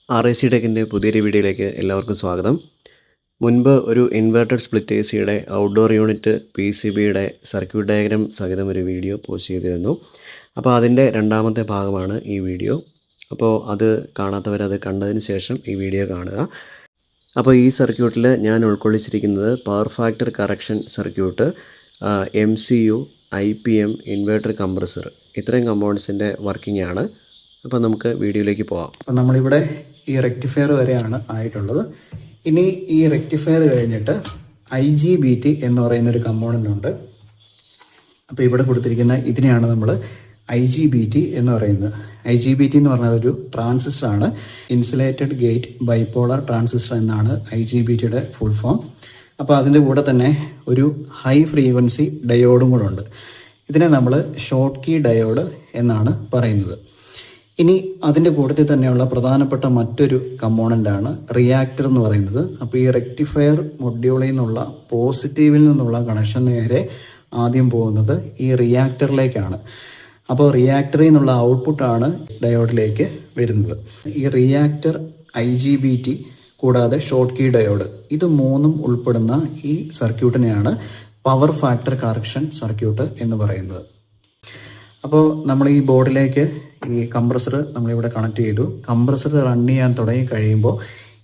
RAC ടെക്കിൻ്റെ പുതിയൊരു വീഡിയോയിലേക്ക് എല്ലാവർക്കും സ്വാഗതം. മുൻപ് ഒരു ഇൻവെർട്ടഡ് സ്പ്ലിറ്റ് എസിയുടെ ഔട്ട്ഡോർ യൂണിറ്റ് PCBയുടെ സർക്യൂട്ട് ഡയഗ്രാം സഹിതം ഒരു വീഡിയോ പോസ്റ്റ് ചെയ്തിരുന്നു. അപ്പോൾ അതിൻ്റെ രണ്ടാമത്തെ ഭാഗമാണ് ഈ വീഡിയോ. അപ്പോൾ അത് കാണാത്തവരത് കണ്ടതിന് ശേഷം ഈ വീഡിയോ കാണുക. അപ്പോൾ ഈ സർക്യൂട്ടിൽ ഞാൻ ഉൾക്കൊള്ളിച്ചിരിക്കുന്നത് power factor correction circuit, MCU, IPM, inverter compressor, ഇത്രയും കമ്പോണൻസിൻ്റെ വർക്കിംഗ് ആണ്. അപ്പോൾ നമുക്ക് വീഡിയോയിലേക്ക് പോകാം. അപ്പോൾ നമ്മളിവിടെ ഈ റെക്ടിഫയർ വരെയാണ് ആയിട്ടുള്ളത്. ഇനി ഈ റെക്ടിഫയർ കഴിഞ്ഞിട്ട് IGBT എന്ന് പറയുന്നൊരു കമ്പോണൻ്റ് ഉണ്ട്. അപ്പോൾ ഇവിടെ കൊടുത്തിരിക്കുന്ന ഇതിനെയാണ് നമ്മൾ IGBT എന്ന് പറയുന്നത്. IGBT എന്ന് പറഞ്ഞാൽ ഒരു ട്രാൻസിസ്റ്ററാണ്, ഇൻസുലേറ്റഡ് ഗേറ്റ് ബൈപോളർ ട്രാൻസിസ്റ്റർ എന്നാണ് IGBTയുടെ ഫുൾ ഫോം. അപ്പോൾ അതിൻ്റെ കൂടെ തന്നെ ഒരു ഹൈ ഫ്രീക്വൻസി ഡയോഡും കൂടെ ഉണ്ട്. ഇതിനെ നമ്മൾ ഷോർട്ട് കീ ഡയോഡ് എന്നാണ് പറയുന്നത്. ഇനി അതിൻ്റെ കൂട്ടത്തിൽ തന്നെയുള്ള പ്രധാനപ്പെട്ട മറ്റൊരു കമ്പോണൻ്റാണ് റിയാക്ടർ എന്ന് പറയുന്നത്. അപ്പോൾ ഈ റെക്ടിഫയർ മൊഡ്യൂളിൽ നിന്നുള്ള പോസിറ്റീവിൽ നിന്നുള്ള കണക്ഷൻ നേരെ ആദ്യം പോകുന്നത് ഈ റിയാക്ടറിലേക്കാണ്. അപ്പോൾ റിയാക്ടറിൽ നിന്നുള്ള ഔട്ട്പുട്ടാണ് ഡയോഡിലേക്ക് വരുന്നത്. ഈ റിയാക്ടർ, IGBT കൂടാതെ ഷോർട്ട് കീ ഡയോഡ്, ഇത് മൂന്നും ഉൾപ്പെടുന്ന ഈ സർക്യൂട്ടിനെയാണ് പവർ ഫാക്ടർ കറക്ഷൻ സർക്യൂട്ട് എന്ന് പറയുന്നത്. അപ്പോൾ നമ്മൾ ഈ ബോർഡിലേക്ക് ഈ കംപ്രസർ നമ്മളിവിടെ കണക്ട് ചെയ്തു. കംപ്രസർ റൺ ചെയ്യാൻ തുടങ്ങി കഴിയുമ്പോൾ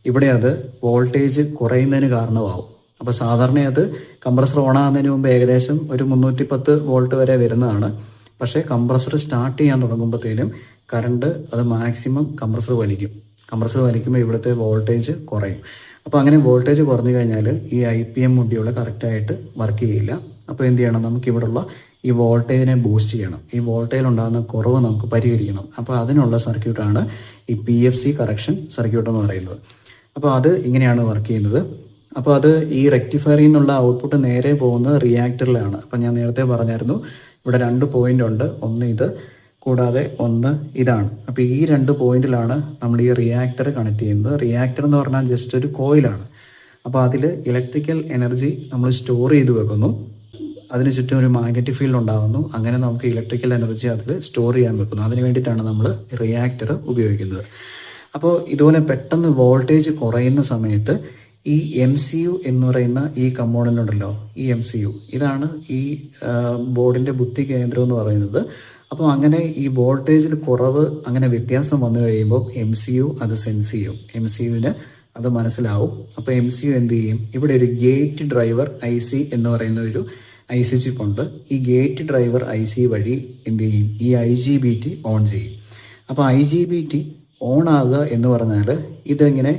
ഇവിടെ അത് വോൾട്ടേജ് കുറയുന്നതിന് കാരണമാവും. അപ്പോൾ സാധാരണ അത് കംപ്രസർ ഓൺ ആകുന്നതിന് മുമ്പ് ഏകദേശം ഒരു 310 വോൾട്ട് വരെ വരുന്നതാണ്. പക്ഷേ കംപ്രസർ സ്റ്റാർട്ട് ചെയ്യാൻ തുടങ്ങുമ്പോഴത്തേനും കറണ്ട് അത് മാക്സിമം കംപ്രസർ വലിക്കുമ്പോൾ ഇവിടുത്തെ വോൾട്ടേജ് കുറയും. അപ്പോൾ അങ്ങനെ വോൾട്ടേജ് കുറഞ്ഞു കഴിഞ്ഞാൽ ഈ IPM മൊഡ്യൂൾ കറക്റ്റായിട്ട് വർക്ക് ചെയ്യില്ല. അപ്പോൾ എന്ത് ചെയ്യണം, നമുക്കിവിടെയുള്ള ഈ വോൾട്ടേജിനെ ബൂസ്റ്റ് ചെയ്യണം. ഈ വോൾട്ടേജിൽ ഉണ്ടാകുന്ന കുറവ് നമുക്ക് പരിഹരിക്കണം. അപ്പോൾ അതിനുള്ള സർക്യൂട്ടാണ് ഈ PFC കറക്ഷൻ സർക്യൂട്ട് എന്ന് പറയുന്നത്. അപ്പോൾ അത് ഇങ്ങനെയാണ് വർക്ക് ചെയ്യുന്നത്. അപ്പോൾ അത് ഈ റെക്ടിഫയറിൽ നിന്നുള്ള ഔട്ട്പുട്ട് നേരെ പോകുന്നത് റിയാക്ടറിലാണ്. അപ്പോൾ ഞാൻ നേരത്തെ പറഞ്ഞായിരുന്നു ഇവിടെ 2 പോയിന്റ് ഉണ്ട്. ഒന്ന് ഇത് കൂടാതെ ഒന്ന് ഇതാണ്. അപ്പോൾ ഈ 2 പോയിന്റിലാണ് നമ്മൾ ഈ റിയാക്ടർ കണക്ട് ചെയ്യുന്നത്. റിയാക്ടർ എന്ന് പറഞ്ഞാൽ ജസ്റ്റ് ഒരു കോയിലാണ്. അപ്പോൾ അതിൽ ഇലക്ട്രിക്കൽ എനർജി നമ്മൾ സ്റ്റോർ ചെയ്ത് വെക്കുന്നു. അതിന് ചുറ്റും ഒരു മാഗ്നറ്റിക് ഫീൽഡ് ഉണ്ടാകുന്നു. അങ്ങനെ നമുക്ക് ഇലക്ട്രിക്കൽ എനർജി അതിൽ സ്റ്റോർ ചെയ്യാൻ വെക്കുന്നു. അതിന് വേണ്ടിയിട്ടാണ് നമ്മൾ റിയാക്ടർ ഉപയോഗിക്കുന്നത്. അപ്പോൾ ഇതുപോലെ പെട്ടെന്ന് വോൾട്ടേജ് കുറയുന്ന സമയത്ത് ഈ MCU എന്ന് പറയുന്ന ഈ കമ്പോണൻ്റ് ഉണ്ടല്ലോ, ഈ MCU ഇതാണ് ഈ ബോർഡിൻ്റെ ബുദ്ധി കേന്ദ്രം എന്ന് പറയുന്നത്. അപ്പോൾ അങ്ങനെ ഈ വോൾട്ടേജിൽ കുറവ്, അങ്ങനെ വ്യത്യാസം വന്നു കഴിയുമ്പോൾ MCU അത് സെൻസ് ചെയ്യും. MCUവിന് അത് മനസ്സിലാവും. അപ്പോൾ MCU എന്ത് ചെയ്യും, ഇവിടെ ഒരു ഗേറ്റ് ഡ്രൈവർ IC എന്ന് പറയുന്ന ഒരു IC ചിപ്പ് ഉണ്ട്. ഈ ഗേറ്റ് ഡ്രൈവർ IC വഴി എന്ത് ചെയ്യും, ഈ IGBT ഓൺ ചെയ്യും. അപ്പോൾ IGBT ഓൺ ആകുക എന്ന് പറഞ്ഞാൽ ഇതിങ്ങനെ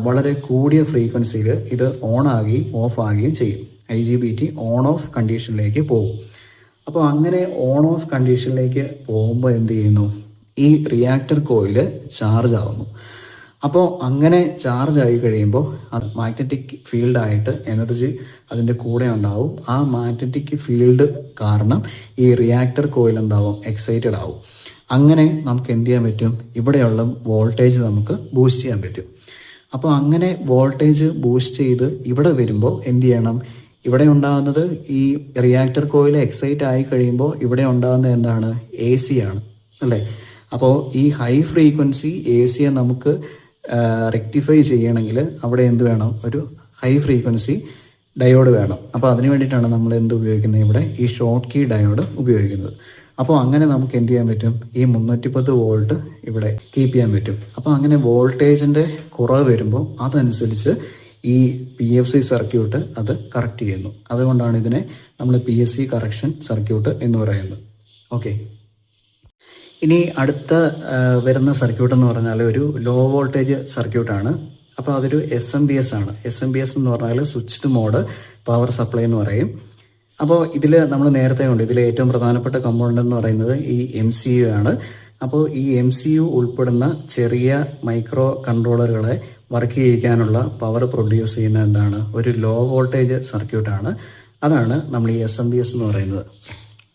വളരെ കൂടിയ ഫ്രീക്വൻസിയിൽ ഇത് ഓൺ ആകുകയും ഓഫ് ആകുകയും ചെയ്യും. IGBT ഓൺ ഓഫ് കണ്ടീഷനിലേക്ക് പോകും. അപ്പോൾ അങ്ങനെ ഓൺ ഓഫ് കണ്ടീഷനിലേക്ക് പോകുമ്പോൾ എന്ത് ചെയ്യുന്നു, ഈ റിയാക്ടർ കോയിൽ ചാർജ് ആവുന്നു. അപ്പോൾ അങ്ങനെ ചാർജ് ആയി കഴിയുമ്പോൾ അത് മാഗ്നറ്റിക് ഫീൽഡായിട്ട് എനർജി അതിൻ്റെ കൂടെ ഉണ്ടാവും. ആ മാഗ്നറ്റിക് ഫീൽഡ് കാരണം ഈ റിയാക്ടർ കോയിൽ എന്താവും, എക്സൈറ്റഡ് ആവും. അങ്ങനെ നമുക്ക് എന്ത് ചെയ്യാൻ പറ്റും, ഇവിടെയുള്ള വോൾട്ടേജ് നമുക്ക് ബൂസ്റ്റ് ചെയ്യാൻ പറ്റും. അപ്പോൾ അങ്ങനെ വോൾട്ടേജ് ബൂസ്റ്റ് ചെയ്ത് ഇവിടെ വരുമ്പോൾ എന്ത് ചെയ്യണം, ഇവിടെ ഉണ്ടാകുന്നത് ഈ റിയാക്ടർ കോയിൽ എക്സൈറ്റ് ആയി കഴിയുമ്പോൾ ഇവിടെ ഉണ്ടാകുന്നത് എന്താണ്, AC ആണ് അല്ലേ. അപ്പോൾ ഈ ഹൈ ഫ്രീക്വൻസി ACയെ നമുക്ക് റെക്ടിഫൈ ചെയ്യണമെങ്കിൽ അവിടെ എന്ത് വേണം, ഒരു ഹൈ ഫ്രീക്വൻസി ഡയോഡ് വേണം. അപ്പോൾ അതിന് വേണ്ടിയിട്ടാണ് നമ്മൾ എന്ത് ഉപയോഗിക്കുന്നത്, ഇവിടെ ഈ ഷോർട്ട് കീ ഡയോഡ് ഉപയോഗിക്കുന്നത്. അപ്പോൾ അങ്ങനെ നമുക്ക് എന്ത് ചെയ്യാൻ പറ്റും, ഈ 310 വോൾട്ട് ഇവിടെ കീപ്പ് ചെയ്യാൻ പറ്റും. അപ്പോൾ അങ്ങനെ വോൾട്ടേജിൻ്റെ കുറവ് വരുമ്പോൾ അതനുസരിച്ച് ഈ PFC സർക്യൂട്ട് അത് കറക്റ്റ് ചെയ്യുന്നു. അതുകൊണ്ടാണ് ഇതിനെ നമ്മൾ PFC കറക്ഷൻ സർക്യൂട്ട് എന്ന് പറയുന്നത്. ഓക്കെ, ഇനി അടുത്ത വരുന്ന സർക്യൂട്ട് എന്ന് പറഞ്ഞാൽ ഒരു ലോ വോൾട്ടേജ് സർക്യൂട്ടാണ്. അപ്പോൾ അതൊരു SMPS ആണ്. SMPS എന്ന് പറഞ്ഞാൽ സ്വിച്ച്ഡ് മോഡ് പവർ സപ്ലൈ എന്ന് പറയും. അപ്പോൾ ഇതിൽ നമ്മൾ നേരത്തെ ഉണ്ട്, ഇതിൽ ഏറ്റവും പ്രധാനപ്പെട്ട കമ്പോണൻ്റ് എന്ന് പറയുന്നത് ഈ MCU ആണ്. അപ്പോൾ ഈ MCU ഉൾപ്പെടുന്ന ചെറിയ മൈക്രോ കൺട്രോളറുകളെ വർക്ക് ചെയ്യിക്കാനുള്ള പവർ പ്രൊഡ്യൂസ് ചെയ്യുന്ന എന്താണ്, ഒരു ലോ വോൾട്ടേജ് സർക്യൂട്ടാണ്. അതാണ് നമ്മൾ ഈ SMPS എന്ന് പറയുന്നത്.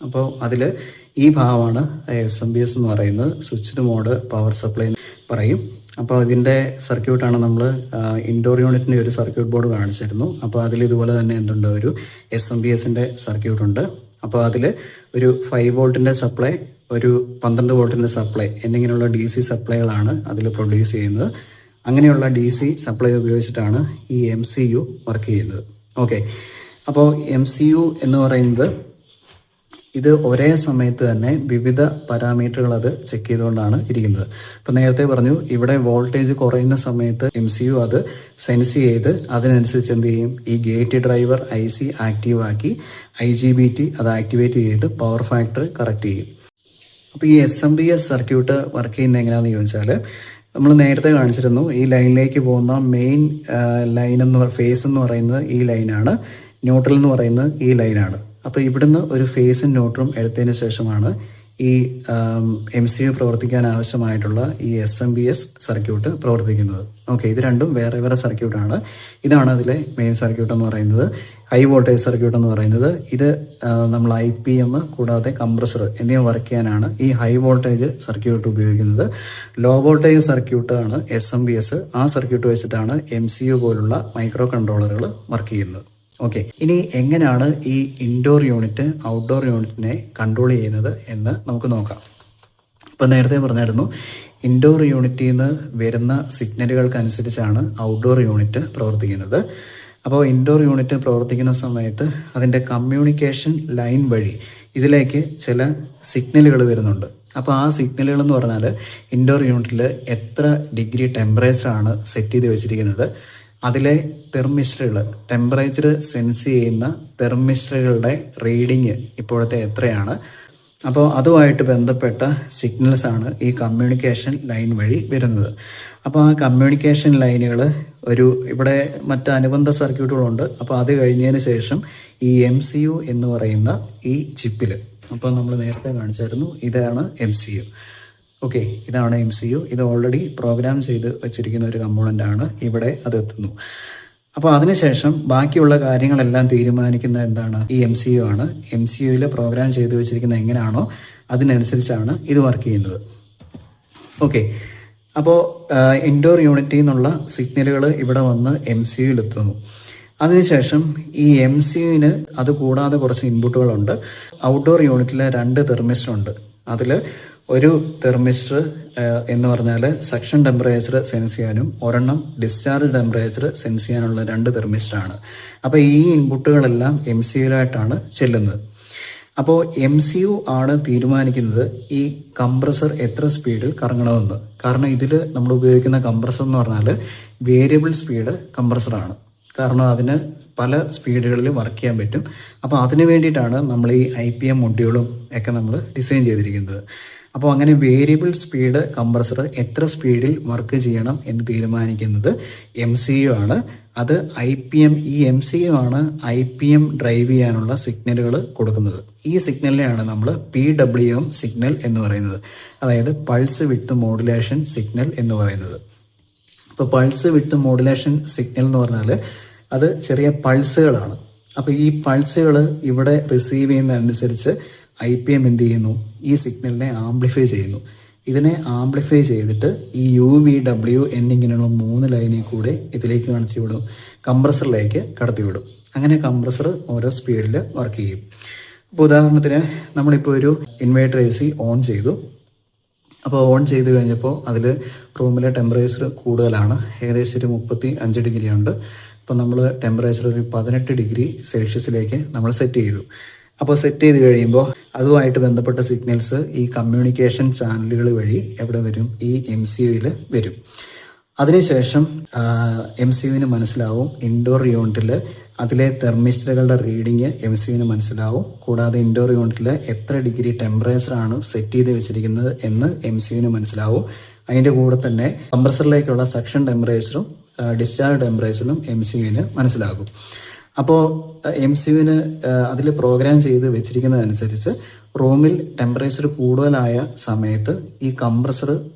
അപ്പോൾ അതിൽ ഈ ഭാഗമാണ് SMPS എന്ന് പറയുന്നത്, സ്വിച്ച്ഡ് മോഡ് പവർ സപ്ലൈ പറയും. അപ്പോൾ ഇതിൻ്റെ സർക്യൂട്ടാണ് നമ്മൾ ഇൻഡോർ യൂണിറ്റിൻ്റെ ഒരു സർക്യൂട്ട് ബോർഡ് കാണിച്ചിരുന്നു. അപ്പോൾ അതിൽ ഇതുപോലെ തന്നെ എന്തുണ്ട്, ഒരു SMPSൻ്റെ സർക്യൂട്ട് ഉണ്ട്. അപ്പോൾ അതിൽ ഒരു 5 വോൾട്ടിൻ്റെ സപ്ലൈ, ഒരു 12 വോൾട്ടിൻ്റെ സപ്ലൈ എന്നിങ്ങനെയുള്ള DC സപ്ലൈകളാണ് അതിൽ പ്രൊഡ്യൂസ് ചെയ്യുന്നത്. അങ്ങനെയുള്ള DC സപ്ലൈ ഉപയോഗിച്ചിട്ടാണ് ഈ MCU വർക്ക് ചെയ്യുന്നത്. ഓക്കെ, അപ്പോൾ MCU എന്ന് പറയുന്നത് ഇത് ഒരേ സമയത്ത് തന്നെ വിവിധ പാരാമീറ്ററുകൾ അത് ചെക്ക് ചെയ്തുകൊണ്ടാണ് ഇരിക്കുന്നത്. ഇപ്പം നേരത്തെ പറഞ്ഞു, ഇവിടെ വോൾട്ടേജ് കുറയുന്ന സമയത്ത് MCU അത് സെൻസ് ചെയ്ത് അതിനനുസരിച്ച് എന്ത് ചെയ്യും, ഈ ഗേറ്റ് ഡ്രൈവർ IC ആക്റ്റീവ് ആക്കി IGBT അത് ആക്ടിവേറ്റ് ചെയ്ത് പവർ ഫാക്ടർ കറക്റ്റ് ചെയ്യും. അപ്പോൾ ഈ SMPS സർക്യൂട്ട് വർക്ക് ചെയ്യുന്നത് എങ്ങനെയാണെന്ന് ചോദിച്ചാൽ, നമ്മൾ നേരത്തെ കാണിച്ചിരുന്നു, ഈ ലൈനിലേക്ക് പോകുന്ന മെയിൻ ലൈൻ ഫേസ് എന്ന് പറയുന്നത് ഈ ലൈനാണ്, ന്യൂട്രൽ എന്ന് പറയുന്നത് ഈ ലൈനാണ്. അപ്പോൾ ഇവിടുന്ന് ഒരു ഫേസും ന്യൂട്രലും എടുത്തതിന് ശേഷമാണ് ഈ MCU പ്രവർത്തിക്കാൻ ആവശ്യമായിട്ടുള്ള ഈ SMPS സർക്യൂട്ട് പ്രവർത്തിക്കുന്നത്. ഓക്കെ, ഇത് രണ്ടും വേറെ വേറെ സർക്യൂട്ടാണ്. ഇതാണ് അതിലെ മെയിൻ സർക്യൂട്ട് എന്ന് പറയുന്നത്. ഹൈ വോൾട്ടേജ് സർക്യൂട്ട് എന്ന് പറയുന്നത് ഇത് നമ്മൾ IPM കൂടാതെ കംപ്രസർ എന്നിവ വർക്ക് ചെയ്യാനാണ് ഈ ഹൈ വോൾട്ടേജ് സർക്യൂട്ട് ഉപയോഗിക്കുന്നത്. ലോ വോൾട്ടേജ് സർക്യൂട്ടാണ് SMPS. ആ സർക്യൂട്ട് വെച്ചിട്ടാണ് MCU പോലുള്ള മൈക്രോ കൺട്രോളറുകൾ വർക്ക് ചെയ്യുന്നത്. ഓക്കെ, ഇനി എങ്ങനെയാണ് ഈ ഇൻഡോർ യൂണിറ്റ് ഔട്ട്ഡോർ യൂണിറ്റിനെ കൺട്രോൾ ചെയ്യുന്നത് എന്ന് നമുക്ക് നോക്കാം. ഇപ്പം നേരത്തെ പറഞ്ഞായിരുന്നു, ഇൻഡോർ യൂണിറ്റിൽ നിന്ന് വരുന്ന സിഗ്നലുകൾക്കനുസരിച്ചാണ് ഔട്ട്ഡോർ യൂണിറ്റ് പ്രവർത്തിക്കുന്നത്. അപ്പോൾ ഇൻഡോർ യൂണിറ്റ് പ്രവർത്തിക്കുന്ന സമയത്ത് അതിൻ്റെ കമ്മ്യൂണിക്കേഷൻ ലൈൻ വഴി ഇതിലേക്ക് ചില സിഗ്നലുകൾ വരുന്നുണ്ട്. അപ്പോൾ ആ സിഗ്നലുകൾ എന്ന് പറഞ്ഞാൽ ഇൻഡോർ യൂണിറ്റിൽ എത്ര ഡിഗ്രി ടെമ്പറേച്ചറാണ് സെറ്റ് ചെയ്ത് വെച്ചിരിക്കുന്നത്, അതിലെ തെർമിസ്റ്ററുകൾ, ടെമ്പറേച്ചർ സെൻസ് ചെയ്യുന്ന തെർമിസ്റ്ററുകളുടെ റീഡിങ് ഇപ്പോഴത്തെ എത്രയാണ്, അപ്പോൾ അതുമായിട്ട് ബന്ധപ്പെട്ട സിഗ്നൽസ് ആണ് ഈ കമ്മ്യൂണിക്കേഷൻ ലൈൻ വഴി വരുന്നത്. അപ്പോൾ ആ കമ്മ്യൂണിക്കേഷൻ ലൈനുകൾ ഇവിടെ മറ്റ് അനുബന്ധ സർക്യൂട്ടുകളുണ്ട്. അപ്പോൾ അത് കഴിഞ്ഞതിന് ശേഷം ഈ MCU എന്ന് പറയുന്ന ഈ ചിപ്പിൽ, അപ്പോൾ നമ്മൾ നേരത്തെ കാണിച്ചായിരുന്നു, ഇതാണ് MCU. ഓക്കെ, ഇതാണ് MCU. ഇത് ഓൾറെഡി പ്രോഗ്രാം ചെയ്ത് വെച്ചിരിക്കുന്ന ഒരു കമ്പോണൻ്റ് ആണ്. ഇവിടെ അത് എത്തുന്നു. അപ്പോൾ അതിനുശേഷം ബാക്കിയുള്ള കാര്യങ്ങളെല്ലാം തീരുമാനിക്കുന്നത് എന്താണ്, ഈ MCU ആണ്. MCUയിൽ പ്രോഗ്രാം ചെയ്ത് വെച്ചിരിക്കുന്നത് എങ്ങനെയാണോ അതിനനുസരിച്ചാണ് ഇത് വർക്ക് ചെയ്യുന്നത്. ഓക്കെ, അപ്പോൾ ഇൻഡോർ യൂണിറ്റിൽ നിന്നുള്ള സിഗ്നലുകൾ ഇവിടെ വന്ന് MCUയിൽ എത്തുന്നു. അതിനുശേഷം ഈ MCUവിന് അത് കൂടാതെ കുറച്ച് ഇൻപുട്ടുകളുണ്ട്. ഔട്ട്ഡോർ യൂണിറ്റിൽ 2 തെർമിസ്റ്റർ ഉണ്ട്. അതിൽ ഒരു തെർമിസ്റ്റർ എന്ന് പറഞ്ഞാൽ സക്ഷൻ ടെമ്പറേച്ചർ സെൻസ് ചെയ്യാനും ഒരെണ്ണം ഡിസ്ചാർജ് ടെമ്പറേച്ചർ സെൻസ് ചെയ്യാനുള്ള 2 തെർമിസ്റ്ററാണ്. അപ്പോൾ ഈ ഇൻപുട്ടുകളെല്ലാം MCUയിലായിട്ടാണ് ചെല്ലുന്നത്. അപ്പോൾ MCU ആണ് തീരുമാനിക്കുന്നത് ഈ കംപ്രസർ എത്ര സ്പീഡിൽ കറങ്ങണമെന്ന്. കാരണം ഇതിൽ നമ്മൾ ഉപയോഗിക്കുന്ന കംപ്രസർ എന്ന് പറഞ്ഞാൽ വേരിയബിൾ സ്പീഡ് കംപ്രസറാണ്. കാരണം അതിന് പല സ്പീഡുകളിൽ വർക്ക് ചെയ്യാൻ പറ്റും. അപ്പോൾ അതിന് വേണ്ടിയിട്ടാണ് നമ്മൾ ഈ IPM മൊഡ്യൂളും ഒക്കെ നമ്മൾ ഡിസൈൻ ചെയ്തിരിക്കുന്നത്. അപ്പോൾ അങ്ങനെ വേരിയബിൾ സ്പീഡ് കംപ്രസർ എത്ര സ്പീഡിൽ വർക്ക് ചെയ്യണം എന്ന് തീരുമാനിക്കുന്നത് MCU ആണ്. അത് ഈ MCU ആണ് IPM ഡ്രൈവ് ചെയ്യാനുള്ള സിഗ്നലുകൾ കൊടുക്കുന്നത്. ഈ സിഗ്നലിനെയാണ് നമ്മൾ PWM സിഗ്നൽ എന്ന് പറയുന്നത്, അതായത് പൾസ് വിഡ്ത്ത് മോഡുലേഷൻ സിഗ്നൽ എന്ന് പറയുന്നത്. ഇപ്പോൾ പൾസ് വിഡ്ത്ത് മോഡുലേഷൻ സിഗ്നൽ എന്ന് പറഞ്ഞാൽ അത് ചെറിയ പൾസുകളാണ്. അപ്പോൾ ഈ പൾസുകൾ ഇവിടെ റിസീവ് ചെയ്യുന്നതനുസരിച്ച് IPM എന്ത് ചെയ്യുന്നു, ഈ സിഗ്നലിനെ ആംപ്ലിഫൈ ചെയ്യുന്നു. ഇതിനെ ആംപ്ലിഫൈ ചെയ്തിട്ട് ഈ UVW എന്നിങ്ങനെയുള്ള 3 ലൈനിൽ കൂടെ ഇതിലേക്ക് കടത്തിവിടും, കംപ്രസറിലേക്ക് കടത്തിവിടും. അങ്ങനെ കംപ്രസർ ഓരോ സ്പീഡിൽ വർക്ക് ചെയ്യും. അപ്പോൾ ഉദാഹരണത്തിന് നമ്മളിപ്പോൾ ഒരു ഇൻവേർട്ടർ AC ഓൺ ചെയ്തു. അപ്പോൾ ഓൺ ചെയ്ത് കഴിഞ്ഞപ്പോൾ അതിൽ റൂമിലെ ടെമ്പറേച്ചർ കൂടുതലാണ്, ഏകദേശം ഒരു 35 ഡിഗ്രി ഉണ്ട്. അപ്പോൾ നമ്മൾ ടെമ്പറേച്ചർ ഒരു 18 ഡിഗ്രി സെൽഷ്യസിലേക്ക് നമ്മൾ സെറ്റ് ചെയ്തു. അപ്പോൾ സെറ്റ് ചെയ്ത് കഴിയുമ്പോൾ അതുമായിട്ട് ബന്ധപ്പെട്ട സിഗ്നൽസ് ഈ കമ്മ്യൂണിക്കേഷൻ ചാനലുകൾ വഴി എവിടെ വരും, ഈ MCUയിൽ വരും. അതിനുശേഷം MCUവിന് മനസ്സിലാവും ഇൻഡോർ യൂണിറ്റിൽ അതിലെ തെർമിസ്റ്ററുകളുടെ റീഡിങ് MCUവിന് മനസ്സിലാവും. കൂടാതെ ഇൻഡോർ യൂണിറ്റിൽ എത്ര ഡിഗ്രി ടെമ്പറേച്ചറാണ് സെറ്റ് ചെയ്ത് വെച്ചിരിക്കുന്നത് എന്ന് MCUവിന് മനസ്സിലാവും. അതിൻ്റെ കൂടെ തന്നെ കംപ്രസറിലേക്കുള്ള സക്ഷൻ ടെമ്പറേച്ചറും ഡിസ്ചാർജ് ടെമ്പറേച്ചറും MCUവിന് മനസ്സിലാകും. അപ്പോൾ MCUവിന് അതിൽ പ്രോഗ്രാം ചെയ്ത് വെച്ചിരിക്കുന്നതനുസരിച്ച് റൂമിൽ ടെമ്പറേച്ചർ കൂടുതലായ സമയത്ത് ഈ കംപ്രസർ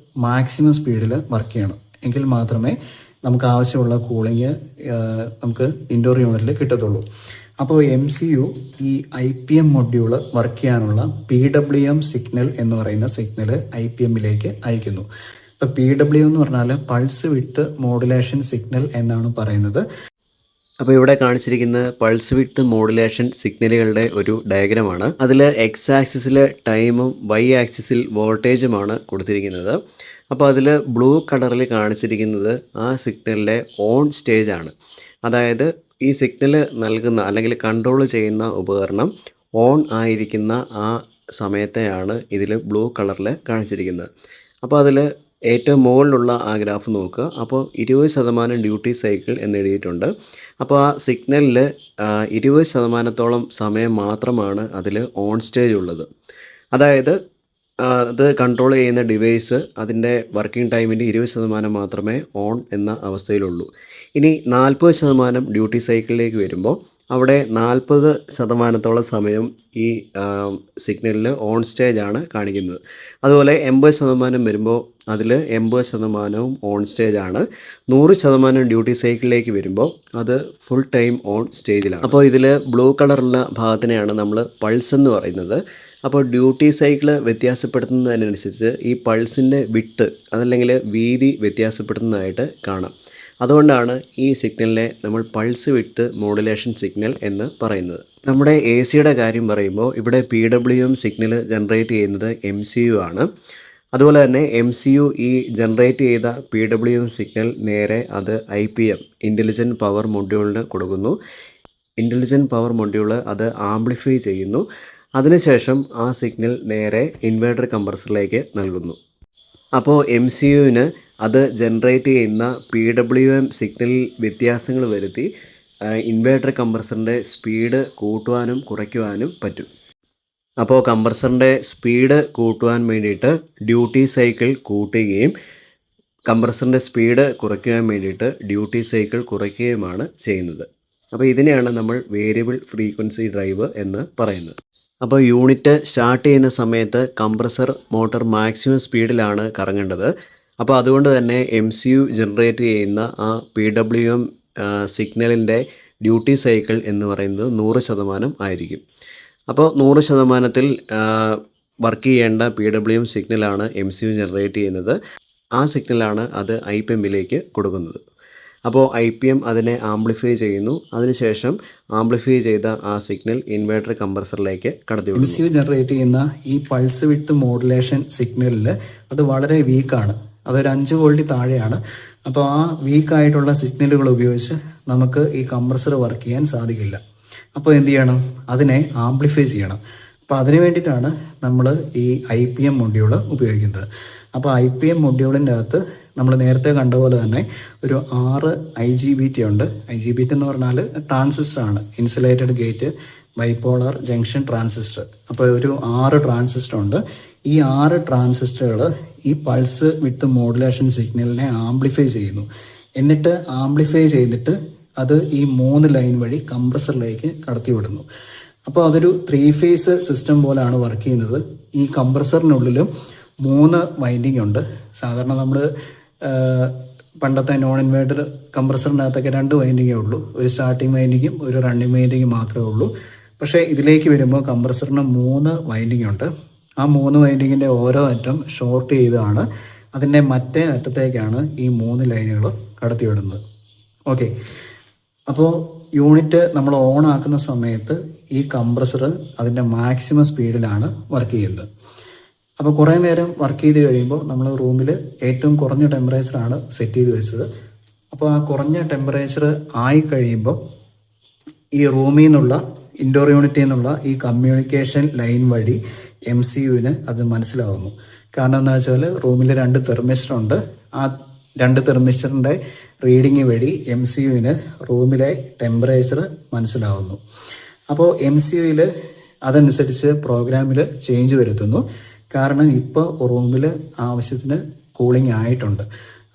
മാക്സിമം സ്പീഡിൽ വർക്ക് ചെയ്യണം. എങ്കിൽ മാത്രമേ നമുക്ക് ആവശ്യമുള്ള കൂളിംഗ് നമുക്ക് ഇൻഡോർ യൂണിറ്റിൽ കിട്ടത്തുള്ളൂ. അപ്പോൾ MCU ഈ IPM മൊഡ്യൂള് വർക്ക് ചെയ്യാനുള്ള PWM സിഗ്നൽ എന്ന് പറയുന്ന സിഗ്നൽ IPMലേക്ക് അയക്കുന്നു. ഇപ്പോൾ PWM എന്ന് പറഞ്ഞാൽ പൾസ് വിഡ്ത്ത് മോഡുലേഷൻ സിഗ്നൽ എന്നാണ് പറയുന്നത്. അപ്പോൾ ഇവിടെ കാണിച്ചിരിക്കുന്ന പൾസ് വിഡ്ത്ത് മോഡുലേഷൻ സിഗ്നലുകളുടെ ഒരു ഡയഗ്രമാണ്. അതിൽ എക്സ് ആക്സിസിൽ ടൈമും വൈ ആക്സിസിൽ വോൾട്ടേജുമാണ് കൊടുത്തിരിക്കുന്നത്. അപ്പോൾ അതിൽ ബ്ലൂ കളറിൽ കാണിച്ചിരിക്കുന്നത് ആ സിഗ്നലിൻ്റെ ഓൺ സ്റ്റേജ് ആണ്. അതായത് ഈ സിഗ്നൽ നൽകുന്ന അല്ലെങ്കിൽ കൺട്രോൾ ചെയ്യുന്ന ഉപകരണം ഓൺ ആയിരിക്കുന്ന ആ സമയത്തെയാണ് ഇതിൽ ബ്ലൂ കളറിൽ കാണിച്ചിരിക്കുന്നത്. അപ്പോൾ അതിൽ ഏറ്റവും മുകളിലുള്ള ആ ഗ്രാഫ് നോക്കുക. അപ്പോൾ 20% ഡ്യൂട്ടി സൈക്കിൾ എന്ന് എഴുതിയിട്ടുണ്ട്. അപ്പോൾ ആ സിഗ്നലിൽ 20%-ഓളം സമയം മാത്രമാണ് അതിൽ ഓൺ സ്റ്റേജ് ഉള്ളത്. അതായത് അത് കൺട്രോൾ ചെയ്യുന്ന ഡിവൈസ് അതിൻ്റെ വർക്കിംഗ് ടൈമിൻ്റെ 20% മാത്രമേ ഓൺ എന്ന അവസ്ഥയിലുള്ളൂ. ഇനി 40% ഡ്യൂട്ടി സൈക്കിളിലേക്ക് വരുമ്പോൾ അവിടെ 40%-ഓളം സമയം ഈ സിഗ്നലിൽ ഓൺ സ്റ്റേജ് ആണ് കാണിക്കുന്നത്. അതുപോലെ 80% വരുമ്പോൾ അതിൽ 80%-വും ഓൺ സ്റ്റേജ് ആണ്. 100% ഡ്യൂട്ടി സൈക്കിളിലേക്ക് വരുമ്പോൾ അത് ഫുൾ ടൈം ഓൺ സ്റ്റേജിലാണ്. അപ്പോൾ ഇതിൽ ബ്ലൂ കളറുള്ള ഭാഗത്തിനെയാണ് നമ്മൾ പൾസ് എന്ന് പറയുന്നത്. അപ്പോൾ ഡ്യൂട്ടി സൈക്കിൾ വ്യത്യാസപ്പെടുത്തുന്നതിനനുസരിച്ച് ഈ പൾസിൻ്റെ വിഡ്ത്ത് അതല്ലെങ്കിൽ വീതി വ്യത്യാസപ്പെടുന്നതായിട്ട് കാണാം. അതുകൊണ്ടാണ് ഈ സിഗ്നലിനെ നമ്മൾ പൾസ് വിഡ്ത്ത് മോഡുലേഷൻ സിഗ്നൽ എന്ന് പറയുന്നത്. നമ്മുടെ എ സിയുടെ കാര്യം പറയുമ്പോൾ ഇവിടെ PWM സിഗ്നൽ ജനറേറ്റ് ചെയ്യുന്നത് MCU ആണ്. അതുപോലെ തന്നെ MCU ഈ ജനറേറ്റ് ചെയ്ത PWM സിഗ്നൽ നേരെ അത് IPM ഇൻ്റലിജൻറ്റ് പവർ മൊഡ്യൂളിന് കൊടുക്കുന്നു. ഇൻ്റലിജൻറ്റ് പവർ മൊഡ്യൂൾ അത് ആംപ്ലിഫൈ ചെയ്യുന്നു. അതിനുശേഷം ആ സിഗ്നൽ നേരെ ഇൻവേർട്ടർ കംപ്രസറിലേക്ക് നൽകുന്നു. അപ്പോൾ MCUവിന് അത് ജനറേറ്റ് ചെയ്യുന്ന PWM സിഗ്നലിൽ വ്യത്യാസങ്ങൾ വരുത്തി ഇൻവേർട്ടർ കംപ്രസറിൻ്റെ സ്പീഡ് കൂട്ടുവാനും കുറയ്ക്കുവാനും പറ്റും. അപ്പോൾ കംപ്രസറിൻ്റെ സ്പീഡ് കൂട്ടുവാൻ വേണ്ടിയിട്ട് ഡ്യൂട്ടി സൈക്കിൾ കൂട്ടുകയും കംപ്രസറിൻ്റെ സ്പീഡ് കുറയ്ക്കുവാൻ വേണ്ടിയിട്ട് ഡ്യൂട്ടി സൈക്കിൾ കുറയ്ക്കുകയുമാണ് ചെയ്യുന്നത്. അപ്പോൾ ഇതിനെയാണ് നമ്മൾ വേരിയബിൾ ഫ്രീക്വൻസി ഡ്രൈവ് എന്ന് പറയുന്നത്. അപ്പോൾ യൂണിറ്റ് സ്റ്റാർട്ട് ചെയ്യുന്ന സമയത്ത് കംപ്രസർ മോട്ടോർ മാക്സിമം സ്പീഡിലാണ് കറങ്ങേണ്ടത്. അപ്പോൾ അതുകൊണ്ട് തന്നെ MCU ജനറേറ്റ് ചെയ്യുന്ന ആ PWM സിഗ്നലിൻ്റെ ഡ്യൂട്ടി സൈക്കിൾ എന്ന് പറയുന്നത് 100% ആയിരിക്കും. അപ്പോൾ 100%-ൽ വർക്ക് ചെയ്യേണ്ട PWM സിഗ്നലാണ് MCU ജനറേറ്റ് ചെയ്യുന്നത്. ആ സിഗ്നലാണ് അത് IPMലേക്ക് കൊടുക്കുന്നത്. അപ്പോൾ IPM അതിനെ ആംപ്ലിഫൈ ചെയ്യുന്നു. അതിനുശേഷം ആംപ്ലിഫൈ ചെയ്ത ആ സിഗ്നൽ ഇൻവേർട്ടർ കംപ്രസറിലേക്ക് കടത്തിവിടുന്നു. MCU ജനറേറ്റ് ചെയ്യുന്ന ഈ പൾസ് വിഡ്ത്ത് മോഡുലേഷൻ സിഗ്നലിൽ അത് വളരെ വീക്കാണ്. അതൊരു 5 വോൾട്ട് താഴെയാണ്. അപ്പോൾ ആ വീക്കായിട്ടുള്ള സിഗ്നലുകൾ ഉപയോഗിച്ച് നമുക്ക് ഈ കംപ്രസർ വർക്ക് ചെയ്യാൻ സാധിക്കില്ല. അപ്പോൾ എന്ത് ചെയ്യണം? അതിനെ ആംപ്ലിഫൈ ചെയ്യണം. അപ്പോൾ അതിന് വേണ്ടിയിട്ടാണ് നമ്മൾ ഈ IPM മൊഡ്യൂൾ ഉപയോഗിക്കുന്നത്. അപ്പോൾ IPM മൊഡ്യൂളിൻ്റെ അകത്ത് നമ്മൾ നേരത്തെ കണ്ട പോലെ തന്നെ ഒരു 6 IGBT ഉണ്ട്. IGBT എന്ന് പറഞ്ഞാൽ ട്രാൻസിസ്റ്ററാണ്, insulated gate bipolar junction transistor. അപ്പോൾ ഒരു 6 ട്രാൻസിസ്റ്റർ ഉണ്ട്. ഈ 6 ട്രാൻസിസ്റ്ററുകൾ ഈ പൾസ് വിഡ്ത്ത് മോഡുലേഷൻ സിഗ്നലിനെ ആംപ്ലിഫൈ ചെയ്യുന്നു. എന്നിട്ട് ആംപ്ലിഫൈ ചെയ്തിട്ട് അത് ഈ 3 ലൈൻ വഴി കംപ്രസറിലേക്ക് കടത്തിവിടുന്നു. അപ്പോൾ അതൊരു 3 ഫേസ് സിസ്റ്റം പോലെയാണ് വർക്ക് ചെയ്യുന്നത്. ഈ കംപ്രസറിനുള്ളിലും 3 വൈൻഡിങ് ഉണ്ട്. സാധാരണ നമ്മൾ പണ്ടത്തെ നോൺ ഇൻവേർട്ടർ കംപ്രസറിനകത്തൊക്കെ 2 വൈൻഡിങ്ങേ ഉള്ളൂ. ഒരു സ്റ്റാർട്ടിങ് വൈൻഡിങ്ങും ഒരു റണ്ണിങ് വൈൻഡിങ്ങും മാത്രമേ ഉള്ളൂ. പക്ഷേ ഇതിലേക്ക് വരുമ്പോൾ കംപ്രസറിന് 3 വൈൻഡിങ് ഉണ്ട്. ആ 3 വൈൻഡിങ്ങിൻ്റെ ഓരോ അറ്റം ഷോർട്ട് ചെയ്താണ് അതിൻ്റെ മറ്റേ അറ്റത്തേക്കാണ് ഈ 3 ലൈനുകൾ കടത്തിവിടുന്നത്. ഓക്കെ, അപ്പോൾ യൂണിറ്റ് നമ്മൾ ഓൺ ആക്കുന്ന സമയത്ത് ഈ കംപ്രസർ അതിൻ്റെ മാക്സിമം സ്പീഡിലാണ് വർക്ക് ചെയ്യുന്നത്. അപ്പോൾ കുറേ നേരം വർക്ക് ചെയ്ത് കഴിയുമ്പോൾ നമ്മൾ റൂമിൽ ഏറ്റവും കുറഞ്ഞ ടെമ്പറേച്ചറാണ് സെറ്റ് ചെയ്ത് വെച്ചത്. അപ്പോൾ ആ കുറഞ്ഞ ടെമ്പറേച്ചർ ആയി കഴിയുമ്പോൾ ഈ റൂമിൽ നിന്നുള്ള ഇൻഡോർ യൂണിറ്റിൽ നിന്നുള്ള ഈ കമ്മ്യൂണിക്കേഷൻ ലൈൻ വഴി MCUവിന് അത് മനസ്സിലാവുന്നു. കാരണം എന്താ വെച്ചാൽ റൂമിൽ 2 തെർമിസ്റ്റർ ഉണ്ട്. ആ 2 തെർമിസ്റ്ററിൻ്റെ റീഡിങ് വഴി MCUവിന് റൂമിലെ ടെമ്പറേച്ചർ മനസ്സിലാവുന്നു. അപ്പോൾ MCUവിൽ അതനുസരിച്ച് പ്രോഗ്രാമിൽ ചേഞ്ച് വരുത്തുന്നു. കാരണം ഇപ്പോൾ റൂമിൽ ആവശ്യത്തിന് കൂളിംഗ് ആയിട്ടുണ്ട്.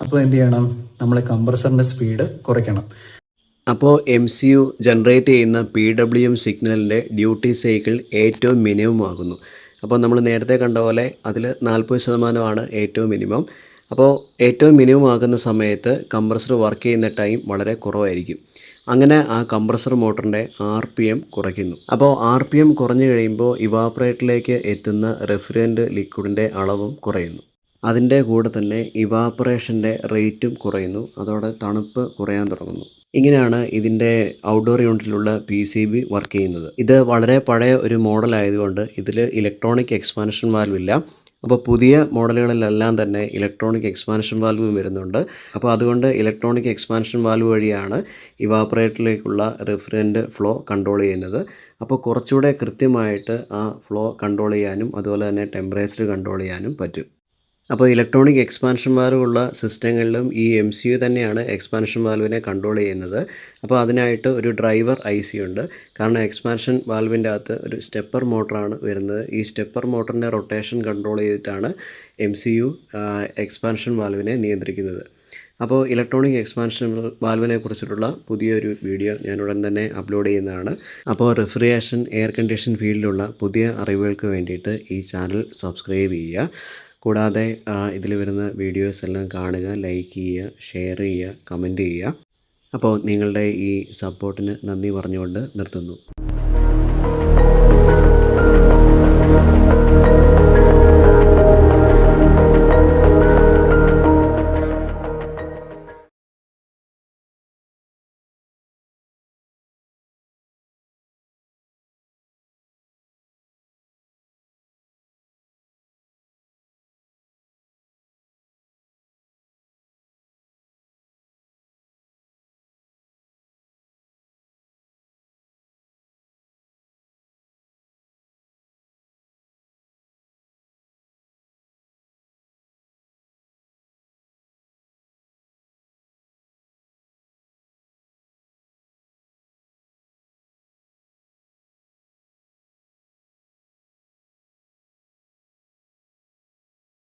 അപ്പോൾ എന്ത് ചെയ്യണം? നമ്മൾ കംപ്രസറിൻ്റെ സ്പീഡ് കുറയ്ക്കണം. അപ്പോൾ MCU ജനറേറ്റ് ചെയ്യുന്ന PWM സിഗ്നലിൻ്റെ ഡ്യൂട്ടി സൈക്കിൾ ഏറ്റവും മിനിമം ആകുന്നു. അപ്പോൾ നമ്മൾ നേരത്തെ കണ്ട പോലെ അതിൽ 40% ഏറ്റവും മിനിമം. അപ്പോൾ ഏറ്റവും മിനിമം ആകുന്ന സമയത്ത് കംപ്രസർ വർക്ക് ചെയ്യുന്ന ടൈം വളരെ കുറവായിരിക്കും. അങ്ങനെ ആ കംപ്രസർ മോട്ടറിൻ്റെ RPM കുറയ്ക്കുന്നു. അപ്പോൾ RPM കുറഞ്ഞു കഴിയുമ്പോൾ ഇവാപ്പറേറ്ററിലേക്ക് എത്തുന്ന റെഫ്രിജറൻ്റ് ലിക്വിഡിൻ്റെ അളവും കുറയുന്നു. അതിൻ്റെ കൂടെ തന്നെ ഇവാപ്പറേഷൻ്റെ റേറ്റും കുറയുന്നു. അതോടെ തണുപ്പ് കുറയാൻ തുടങ്ങുന്നു. ഇങ്ങനെയാണ് ഇതിൻ്റെ ഔട്ട്ഡോർ യൂണിറ്റിലുള്ള PCB വർക്ക് ചെയ്യുന്നത്. ഇത് വളരെ പഴയ ഒരു മോഡൽ ആയതുകൊണ്ട് ഇതിൽ ഇലക്ട്രോണിക് എക്സ്പാൻഷൻ വാൽവ് ഇല്ല. അപ്പോൾ പുതിയ മോഡലുകളിലെല്ലാം തന്നെ ഇലക്ട്രോണിക് എക്സ്പാൻഷൻ വാൽവും വരുന്നുണ്ട്. അപ്പോൾ അതുകൊണ്ട് ഇലക്ട്രോണിക് എക്സ്പാൻഷൻ വാൽവ് വഴിയാണ് ഇവാപ്പറേറ്ററിലേക്കുള്ള റിഫ്രിജറൻ്റ് ഫ്ലോ കൺട്രോൾ ചെയ്യുന്നത്. അപ്പോൾ കുറച്ചുകൂടെ കൃത്യമായിട്ട് ആ ഫ്ലോ കൺട്രോൾ ചെയ്യാനും അതുപോലെ തന്നെ ടെമ്പറേച്ചർ കൺട്രോൾ ചെയ്യാനും പറ്റും. അപ്പോൾ ഇലക്ട്രോണിക് എക്സ്പാൻഷൻ വാൽവ് ഉള്ള സിസ്റ്റങ്ങളിലും ഈ MCU തന്നെയാണ് എക്സ്പാൻഷൻ വാൽവിനെ കൺട്രോൾ ചെയ്യുന്നത്. അപ്പോൾ അതിനായിട്ട് ഒരു ഡ്രൈവർ IC ഉണ്ട്. കാരണം എക്സ്പാൻഷൻ വാൽവിൻ്റെ അകത്ത് ഒരു സ്റ്റെപ്പർ മോട്ടറാണ് വരുന്നത്. ഈ സ്റ്റെപ്പർ മോട്ടറിൻ്റെ റൊട്ടേഷൻ കൺട്രോൾ ചെയ്തിട്ടാണ് MCU എക്സ്പാൻഷൻ വാൽവിനെ നിയന്ത്രിക്കുന്നത്. അപ്പോൾ ഇലക്ട്രോണിക് എക്സ്പാൻഷൻ വാൽവിനെ കുറിച്ചിട്ടുള്ള പുതിയൊരു വീഡിയോ ഞാൻ ഉടൻ തന്നെ അപ്ലോഡ് ചെയ്യുന്നതാണ്. അപ്പോൾ റെഫ്രിജറേഷൻ, എയർ കണ്ടീഷൻ ഫീൽഡിലുള്ള പുതിയ അറിവുകൾക്ക് വേണ്ടിയിട്ട് ഈ ചാനൽ സബ്സ്ക്രൈബ് ചെയ്യുക. കൂടാതെ ഇതിൽ വരുന്ന വീഡിയോസ് എല്ലാം കാണുക, ലൈക്ക് ചെയ്യുക, ഷെയർ ചെയ്യുക, കമൻറ്റ് ചെയ്യുക. അപ്പോൾ നിങ്ങളുടെ ഈ സപ്പോർട്ടിന് നന്ദി പറഞ്ഞുകൊണ്ട് നിർത്തുന്നു.